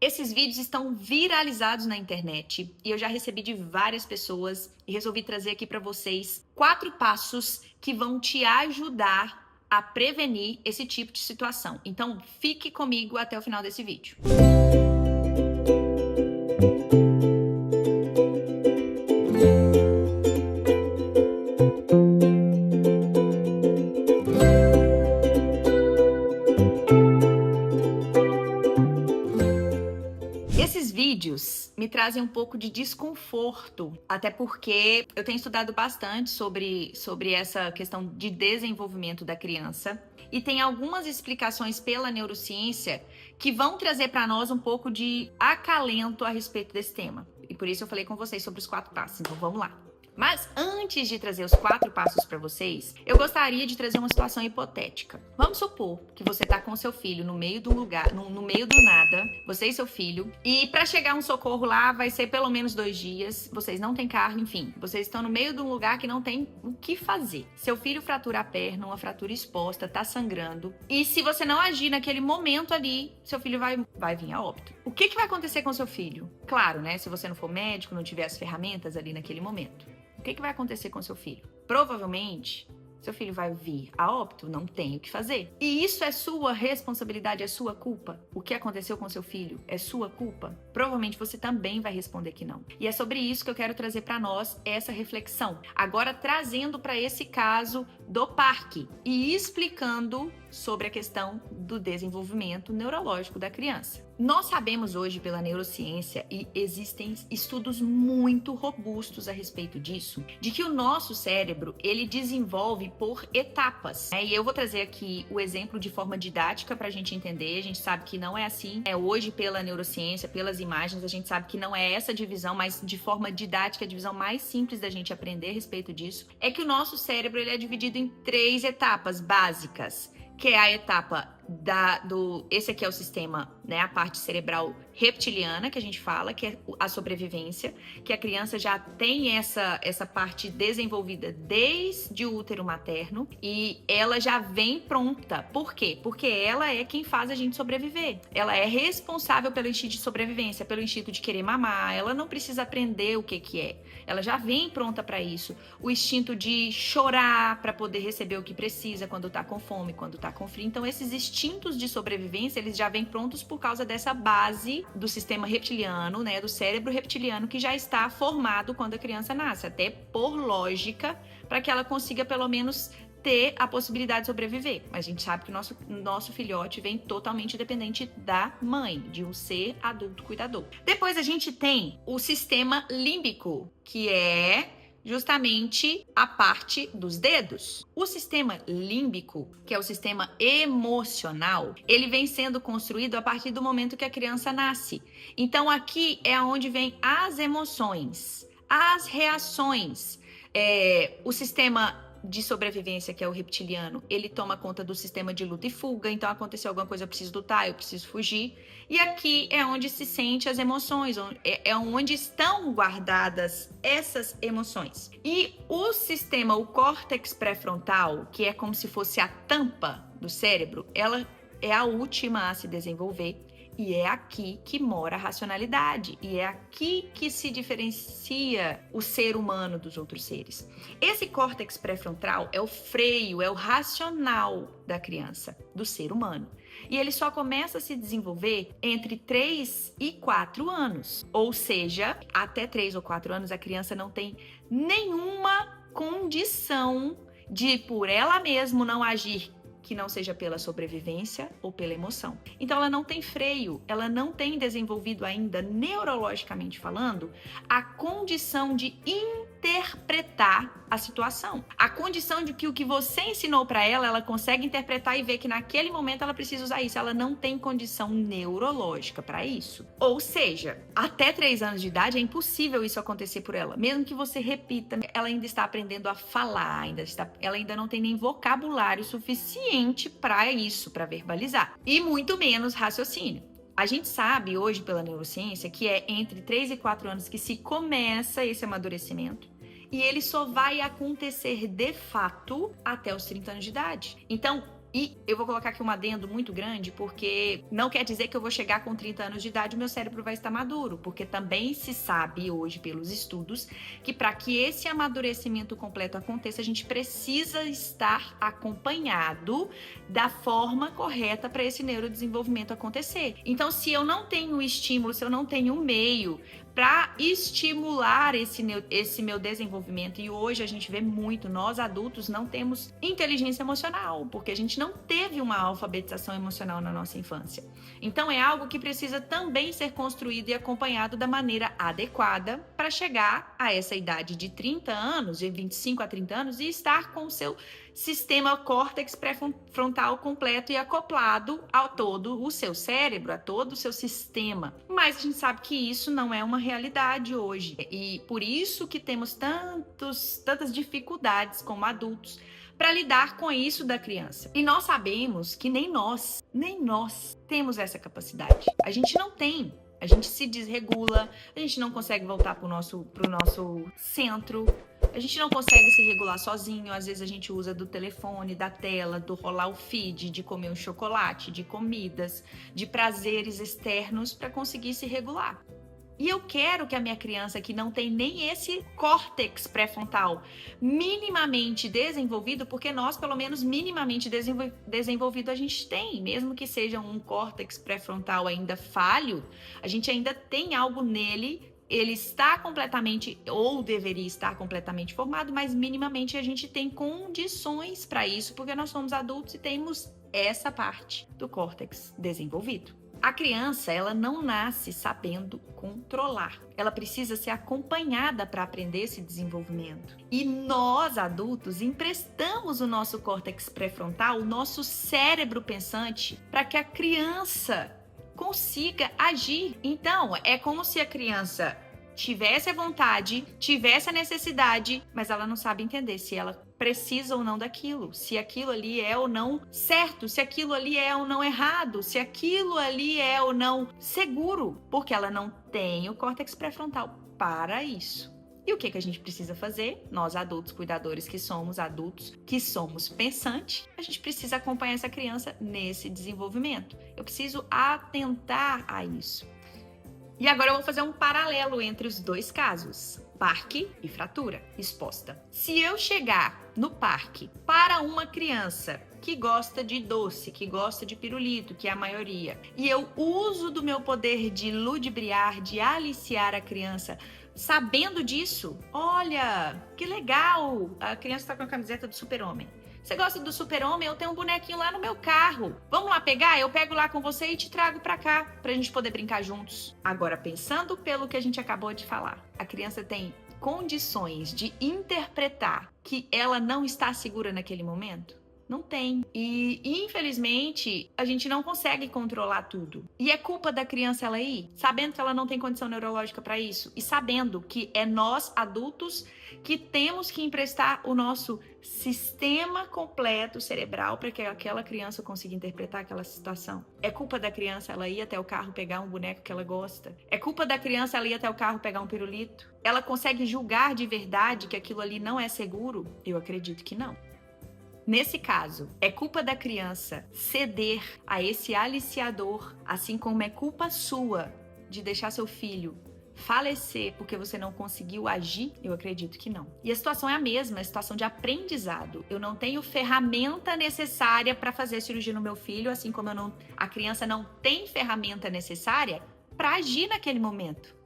Esses vídeos estão viralizados na internet e eu já recebi de várias pessoas e resolvi trazer aqui para vocês 4 passos que vão te ajudar a prevenir esse tipo de situação. Então, fique comigo até o final desse vídeo. Esses vídeos me trazem um pouco de desconforto, até porque eu tenho estudado bastante sobre essa questão de desenvolvimento da criança e tem algumas explicações pela neurociência que vão trazer para nós um pouco de acalento a respeito desse tema. E por isso eu falei com vocês sobre os 4 passos, então vamos lá. Mas antes de trazer os 4 passos para vocês, eu gostaria de trazer uma situação hipotética. Vamos supor que você tá com seu filho no meio do lugar, no meio do nada, você e seu filho, e para chegar um socorro lá vai ser pelo menos 2 dias, vocês não têm carro, enfim, vocês estão no meio de um lugar que não tem o que fazer. Seu filho fratura a perna, uma fratura exposta, tá sangrando, e se você não agir naquele momento ali, seu filho vai vir a óbito. O que vai acontecer com seu filho? Claro, né, se você não for médico, não tiver as ferramentas ali naquele momento. O que vai acontecer com seu filho? Provavelmente, seu filho vai vir a óbito, não tem o que fazer. E isso é sua responsabilidade, é sua culpa? O que aconteceu com seu filho é sua culpa? Provavelmente você também vai responder que não. E é sobre isso que eu quero trazer para nós essa reflexão. Agora trazendo para esse caso do parque e explicando sobre a questão do desenvolvimento neurológico da criança. Nós sabemos hoje pela neurociência, e existem estudos muito robustos a respeito disso, de que o nosso cérebro, ele desenvolve por etapas. E eu vou trazer aqui o exemplo de forma didática para a gente entender. A gente sabe que não é assim. Hoje, pela neurociência, pelas imagens, a gente sabe que não é essa divisão, mas de forma didática, a divisão mais simples da gente aprender a respeito disso, é que o nosso cérebro ele é dividido em 3 etapas básicas, que é a etapa esse aqui é o sistema, né, a parte cerebral reptiliana, que a gente fala, que é a sobrevivência, que a criança já tem essa parte desenvolvida desde o útero materno e ela já vem pronta. Por quê? Porque ela é quem faz a gente sobreviver. Ela é responsável pelo instinto de sobrevivência, pelo instinto de querer mamar. Ela não precisa aprender o que é. Ela já vem pronta para isso. O instinto de chorar para poder receber o que precisa quando tá com fome, quando tá com frio. Então, esses instintos de sobrevivência, eles já vêm prontos por causa dessa base do sistema reptiliano, né, do cérebro reptiliano, que já está formado quando a criança nasce, até por lógica, para que ela consiga pelo menos ter a possibilidade de sobreviver. Mas a gente sabe que o nosso filhote vem totalmente dependente da mãe, de um ser adulto cuidador. Depois a gente tem o sistema límbico, que é justamente a parte dos dedos. O sistema límbico, que é o sistema emocional, ele vem sendo construído a partir do momento que a criança nasce. Então aqui é onde vem as emoções, as reações. O sistema de sobrevivência, que é o reptiliano, ele toma conta do sistema de luta e fuga. Então aconteceu alguma coisa, eu preciso lutar, eu preciso fugir. E aqui é onde se sente as emoções, é onde estão guardadas essas emoções. E o sistema, o córtex pré-frontal, que é como se fosse a tampa do cérebro, ela é a última a se desenvolver. E é aqui que mora a racionalidade. E é aqui que se diferencia o ser humano dos outros seres. Esse córtex pré-frontal é o freio, é o racional da criança, do ser humano. E ele só começa a se desenvolver entre 3 e 4 anos. Ou seja, até 3 ou 4 anos a criança não tem nenhuma condição de, por ela mesma, não agir que não seja pela sobrevivência ou pela emoção. Então ela não tem freio, ela não tem desenvolvido ainda, neurologicamente falando, a condição de interpretar a situação. A condição de que o que você ensinou para ela, ela consegue interpretar e ver que naquele momento ela precisa usar isso. Ela não tem condição neurológica para isso. Ou seja, até 3 anos de idade é impossível isso acontecer por ela. Mesmo que você repita, ela ainda está aprendendo a falar, ela ainda não tem nem vocabulário suficiente para isso, para verbalizar. E muito menos raciocínio. A gente sabe hoje pela neurociência que é entre 3 e 4 anos que se começa esse amadurecimento. E ele só vai acontecer de fato até os 30 anos de idade. Então, E eu vou colocar aqui um adendo muito grande, porque não quer dizer que eu vou chegar com 30 anos de idade e meu cérebro vai estar maduro, porque também se sabe hoje pelos estudos que para que esse amadurecimento completo aconteça, a gente precisa estar acompanhado da forma correta para esse neurodesenvolvimento acontecer. Então, se eu não tenho estímulo, se eu não tenho meio para estimular esse meu desenvolvimento. E hoje a gente vê muito, nós adultos não temos inteligência emocional, porque a gente não teve uma alfabetização emocional na nossa infância. Então é algo que precisa também ser construído e acompanhado da maneira adequada para chegar a essa idade de 30 anos, de 25 a 30 anos, e estar com o seu sistema córtex pré-frontal completo e acoplado a todo o seu cérebro, a todo o seu sistema. Mas a gente sabe que isso não é uma realidade hoje. E por isso que temos tantas dificuldades como adultos para lidar com isso da criança. E nós sabemos que nem nós temos essa capacidade. A gente não tem. A gente se desregula, a gente não consegue voltar pro nosso centro, a gente não consegue se regular sozinho. Às vezes a gente usa do telefone, da tela, do rolar o feed, de comer um chocolate, de comidas, de prazeres externos para conseguir se regular. E eu quero que a minha criança, que não tem nem esse córtex pré-frontal minimamente desenvolvido, porque nós, pelo menos minimamente desenvolvido, a gente tem, mesmo que seja um córtex pré-frontal ainda falho, a gente ainda tem algo nele. Ele está completamente, ou deveria estar completamente formado, mas minimamente a gente tem condições para isso, porque nós somos adultos e temos essa parte do córtex desenvolvido. A criança, ela não nasce sabendo controlar. Ela precisa ser acompanhada para aprender esse desenvolvimento. E nós, adultos, emprestamos o nosso córtex pré-frontal, o nosso cérebro pensante, para que a criança consiga agir. Então, é como se a criança tivesse a vontade, tivesse a necessidade, mas ela não sabe entender se ela precisa ou não daquilo, se aquilo ali é ou não certo, se aquilo ali é ou não errado, se aquilo ali é ou não seguro, porque ela não tem o córtex pré-frontal para isso. E o que a gente precisa fazer? Nós, adultos, cuidadores que somos adultos, que somos pensantes, a gente precisa acompanhar essa criança nesse desenvolvimento. Eu preciso atentar a isso. E agora eu vou fazer um paralelo entre os dois casos, parque e fratura exposta. Se eu chegar no parque para uma criança que gosta de doce, que gosta de pirulito, que é a maioria, e eu uso do meu poder de ludibriar, de aliciar a criança, sabendo disso, olha, que legal, a criança está com a camiseta do Super-Homem. Você gosta do Super-Homem? Eu tenho um bonequinho lá no meu carro. Vamos lá pegar? Eu pego lá com você e te trago pra cá, pra gente poder brincar juntos. Agora, pensando pelo que a gente acabou de falar, a criança tem condições de interpretar que ela não está segura naquele momento? Não tem. E, infelizmente, a gente não consegue controlar tudo. E é culpa da criança ela ir, sabendo que ela não tem condição neurológica para isso. E sabendo que é nós, adultos, que temos que emprestar o nosso sistema completo cerebral para que aquela criança consiga interpretar aquela situação. É culpa da criança ela ir até o carro pegar um boneco que ela gosta. É culpa da criança ela ir até o carro pegar um pirulito. Ela consegue julgar de verdade que aquilo ali não é seguro? Eu acredito que não. Nesse caso, é culpa da criança ceder a esse aliciador, assim como é culpa sua de deixar seu filho falecer porque você não conseguiu agir? Eu acredito que não. E a situação é a mesma, é a situação de aprendizado. Eu não tenho ferramenta necessária para fazer cirurgia no meu filho, assim como a criança não tem ferramenta necessária para agir naquele momento.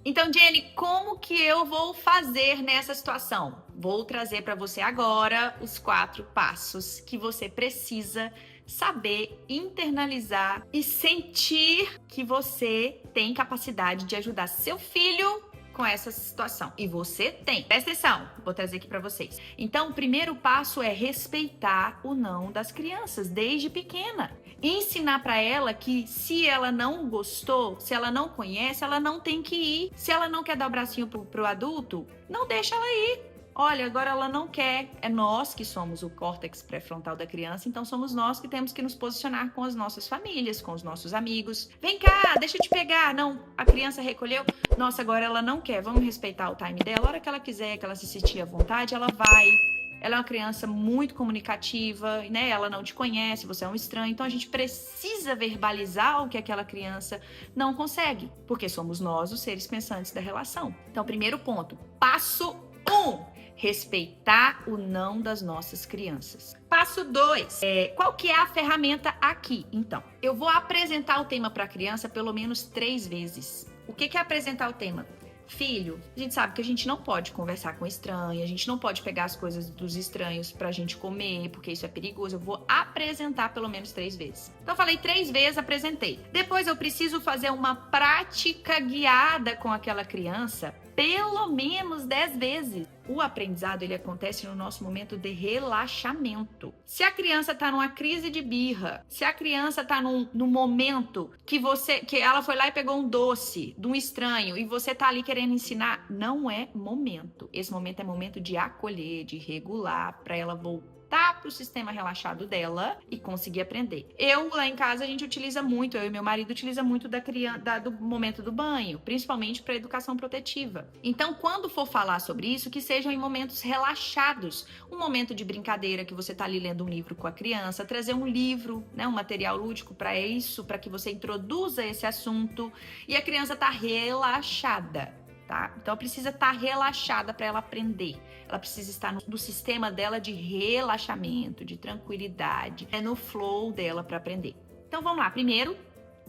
Então, Jenny, como que eu vou fazer nessa situação? Vou trazer para você agora os 4 passos que você precisa saber, internalizar e sentir que você tem capacidade de ajudar seu filho com essa situação. E você tem. Presta atenção, vou trazer aqui para vocês. Então, o primeiro passo é respeitar o não das crianças desde pequena. Ensinar para ela que se ela não gostou, se ela não conhece, ela não tem que ir. Se ela não quer dar o bracinho pro adulto, não deixa ela ir. Olha, agora ela não quer. É nós que somos o córtex pré-frontal da criança, então somos nós que temos que nos posicionar com as nossas famílias, com os nossos amigos. Vem cá, deixa eu te pegar. Não, a criança recolheu. Nossa, agora ela não quer. Vamos respeitar o time dela. A hora que ela quiser, que ela se sentir à vontade, ela vai. ela é uma criança muito comunicativa, né? Ela não te conhece, você é um estranho. Então a gente precisa verbalizar o que aquela criança não consegue, porque somos nós os seres pensantes da relação. Então, primeiro ponto, passo 1, respeitar o não das nossas crianças. Passo 2, qual que é a ferramenta aqui? Então, eu vou apresentar o tema para a criança pelo menos 3 vezes. O que é apresentar o tema? Filho, a gente sabe que a gente não pode conversar com estranho, a gente não pode pegar as coisas dos estranhos pra gente comer, porque isso é perigoso. Eu vou apresentar pelo menos 3 vezes. Então, eu falei 3 vezes, apresentei. Depois, eu preciso fazer uma prática guiada com aquela criança pelo menos 10 vezes. O aprendizado, ele acontece no nosso momento de relaxamento. Se a criança tá numa crise de birra, se a criança tá num momento que ela foi lá e pegou um doce de um estranho e você tá ali querendo ensinar, não é momento. Esse momento é momento de acolher, de regular, para ela voltar para o sistema relaxado dela e conseguir aprender. Eu, lá em casa, a gente utiliza muito, eu e meu marido utiliza muito do momento do banho, principalmente para educação protetiva. Então, quando for falar sobre isso, que sejam em momentos relaxados. Um momento de brincadeira, que você tá ali lendo um livro com a criança, trazer um livro, né, um material lúdico para isso, para que você introduza esse assunto e a criança tá relaxada. Tá? Então, ela precisa estar relaxada para ela aprender. Ela precisa estar no sistema dela de relaxamento, de tranquilidade, no flow dela para aprender. Então, vamos lá. Primeiro,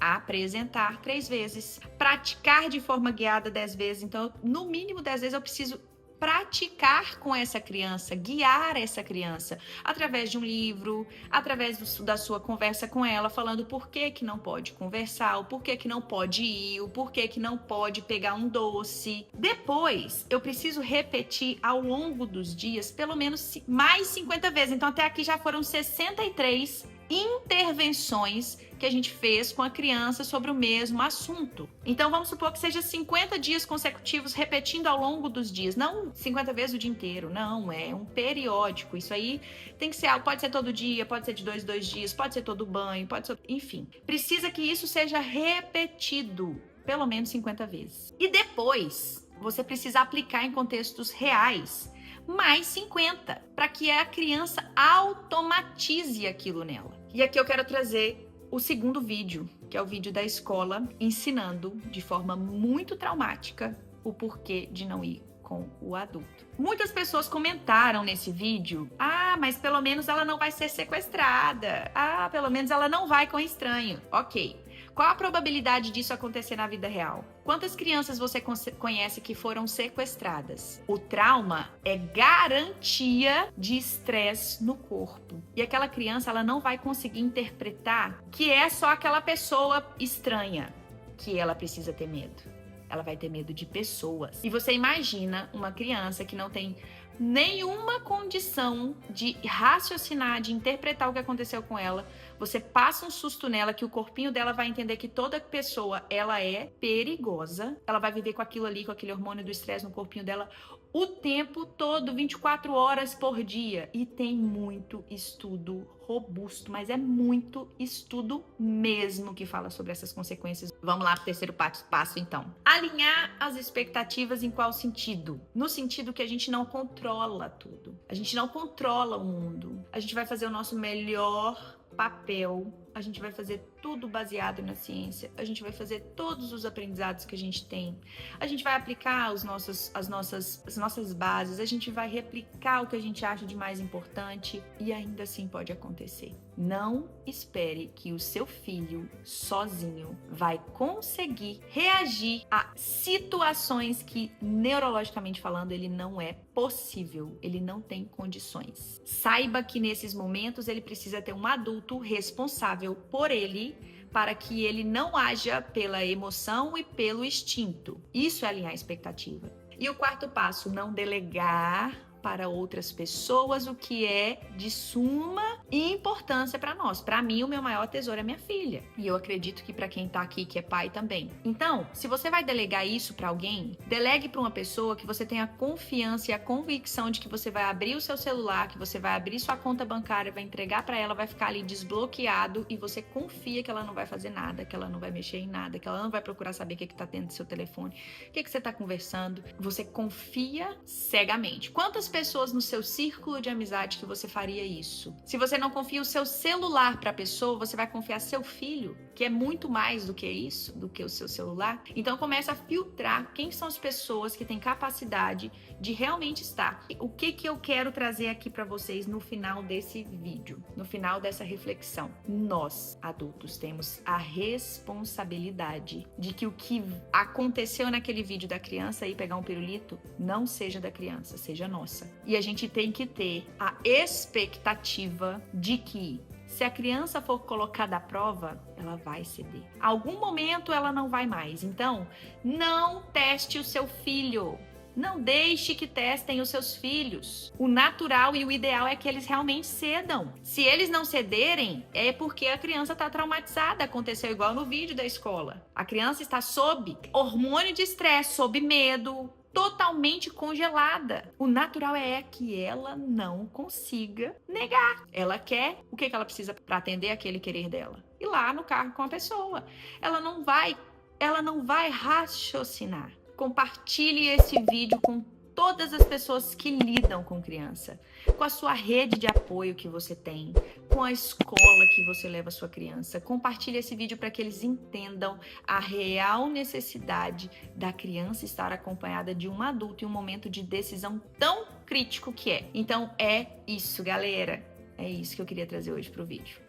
apresentar 3 vezes. Praticar de forma guiada 10 vezes. Então, no mínimo 10 vezes eu preciso praticar com essa criança, guiar essa criança através de um livro, através da sua conversa com ela, falando por que não pode conversar, o porquê que não pode ir, o porquê que não pode pegar um doce. Depois, eu preciso repetir ao longo dos dias pelo menos mais 50 vezes. Então, até aqui já foram 63 intervenções que a gente fez com a criança sobre o mesmo assunto. Então, vamos supor que seja 50 dias consecutivos repetindo ao longo dos dias. Não 50 vezes o dia inteiro, não. É um periódico. Isso aí tem que ser algo, pode ser todo dia, pode ser de 2 em 2 dias, pode ser todo banho, pode ser... Enfim, precisa que isso seja repetido pelo menos 50 vezes. E depois, você precisa aplicar em contextos reais mais 50, para que a criança automatize aquilo nela. E aqui eu quero trazer o segundo vídeo, que é o vídeo da escola ensinando de forma muito traumática o porquê de não ir com o adulto. Muitas pessoas comentaram nesse vídeo: mas pelo menos ela não vai ser sequestrada. Pelo menos ela não vai com estranho. Ok. Qual a probabilidade disso acontecer na vida real? Quantas crianças você conhece que foram sequestradas? O trauma é garantia de estresse no corpo. E aquela criança, ela não vai conseguir interpretar que é só aquela pessoa estranha que ela precisa ter medo. Ela vai ter medo de pessoas. E você imagina uma criança que não tem nenhuma condição de raciocinar, de interpretar o que aconteceu com ela. Você passa um susto nela que o corpinho dela vai entender que toda pessoa, ela é perigosa. Ela vai viver com aquilo ali, com aquele hormônio do estresse no corpinho dela o tempo todo, 24 horas por dia. E tem muito estudo robusto, mas é muito estudo mesmo que fala sobre essas consequências. Vamos lá para o terceiro passo, então. Alinhar as expectativas em qual sentido? No sentido que a gente não controla tudo. A gente não controla o mundo. A gente vai fazer o nosso melhor papel, a gente vai fazer tudo baseado na ciência, a gente vai fazer todos os aprendizados que a gente tem, a gente vai aplicar as nossas bases, a gente vai replicar o que a gente acha de mais importante e ainda assim pode acontecer. Não espere que o seu filho sozinho vai conseguir reagir a situações que, neurologicamente falando, ele não é possível, ele não tem condições. Saiba que nesses momentos ele precisa ter um adulto responsável por ele, para que ele não haja pela emoção e pelo instinto. Isso é alinhar a expectativa. E o quarto passo, não delegar para outras pessoas o que é de suma importância para nós. Para mim, o meu maior tesouro é minha filha. E eu acredito que para quem tá aqui, que é pai também. Então, se você vai delegar isso para alguém, delegue para uma pessoa que você tenha confiança e a convicção de que você vai abrir o seu celular, que você vai abrir sua conta bancária, vai entregar para ela, vai ficar ali desbloqueado e você confia que ela não vai fazer nada, que ela não vai mexer em nada, que ela não vai procurar saber o que tá dentro do seu telefone, o que você tá conversando. Você confia cegamente. Quantas quantas pessoas no seu círculo de amizade que você faria isso? Se você não confia o seu celular para a pessoa, você vai confiar seu filho, que é muito mais do que isso, do que o seu celular. Então começa a filtrar quem são as pessoas que têm capacidade de realmente estar. O que eu quero trazer aqui para vocês no final desse vídeo, no final dessa reflexão? Nós, adultos, temos a responsabilidade de que o que aconteceu naquele vídeo da criança aí pegar um pirulito não seja da criança, seja nossa. E a gente tem que ter a expectativa de que se a criança for colocada à prova, ela vai ceder. Algum momento ela não vai mais. Então, não teste o seu filho. Não deixe que testem os seus filhos. O natural e o ideal é que eles realmente cedam. Se eles não cederem, é porque a criança está traumatizada. Aconteceu igual no vídeo da escola. A criança está sob hormônio de estresse, sob medo, totalmente congelada. O natural é que ela não consiga negar. Ela quer o que ela precisa para atender aquele querer dela. Ir lá no carro com a pessoa. Ela não vai raciocinar. Compartilhe esse vídeo com todas as pessoas que lidam com criança, com a sua rede de apoio que você tem, com a escola que você leva a sua criança. Compartilhe esse vídeo para que eles entendam a real necessidade da criança estar acompanhada de um adulto em um momento de decisão tão crítico que é. Então é isso, galera. É isso que eu queria trazer hoje para o vídeo.